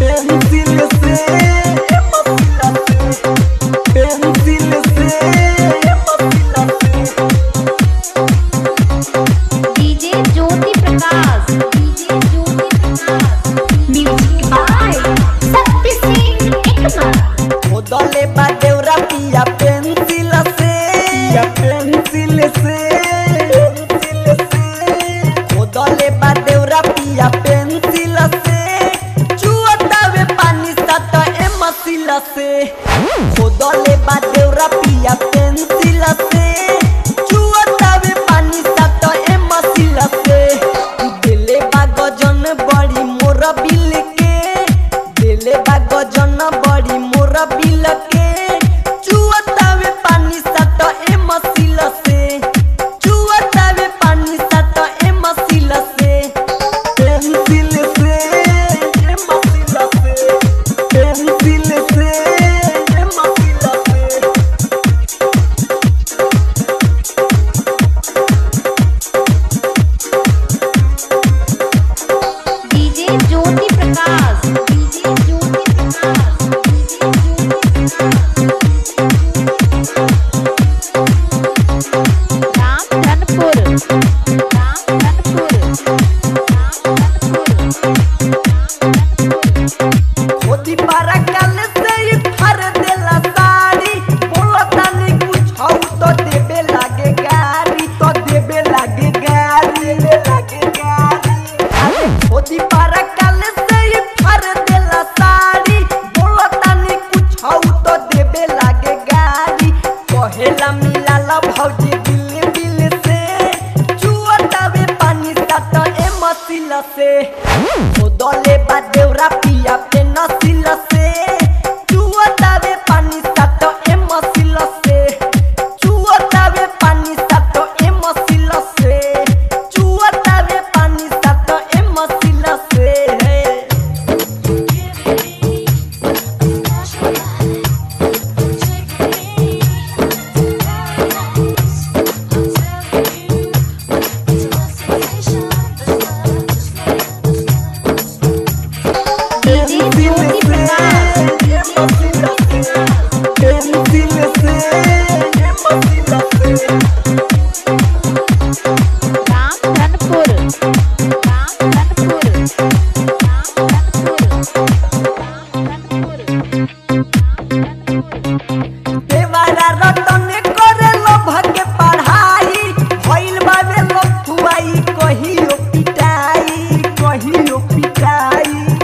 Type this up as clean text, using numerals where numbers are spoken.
Pencil से मसीला से, पेंसिल से मसीला से। DJ Jyoti Prakash, DJ Jyoti Prakash, music by Shakti Singh Ekma. खोदले बा देवरा पिया पेंसिल से, पिया पेंसिल से, पेंसिल से। खोदले बा देवरा पिया पेंसिल से, चुअतावे पानी सात मसीला से। खोदले बा देवरा पिया पेंसिल से, चुअतावे पानी सात मसीला से। दिले बा गजन बड़ी मोर बिल के, दिले बा गजन बड़ी मोर बिल के, चुअतावे पानी सात मसीला से, चुअतावे पानी सात मसीला से। पेंसिल से मसीला से, पेंसिल से मसीला से। DJ Jyoti Prakash, DJ Jyoti Prakash, DJ Jyoti Prakash. Ramdhanpur, Ramdhanpur, खोदी पारा काल से ही फर देला साड़ी, बोलता नहीं कुछ हौ तो देबे लागे गारी, तो देबे लागे गारी, देबे लागे गारी। अरे खोदी पारा काल से ही फर देला साड़ी, बोलता नहीं कुछ हौ तो देबे लागे गारी। कहेला मिलाला भौजी दिल दिल से, चुअतावे पानी सात मसीला से। खोदले बा देवरा पिया पेंसिल से, चुअतावे पानी सात मसीला से, चुअतावे पानी सात मसीला से, चुअतावे पानी सात मसीला से। डीजे ज्योति प्रकाश, पेंसिल से मसीला से। रामधनपुर, रामधनपुर, रामधनपुर। देवारा रतन करे लोभ के पढ़ाई, भइल बावे लफुआई कहियो पिटाई, कहियो पिटाई।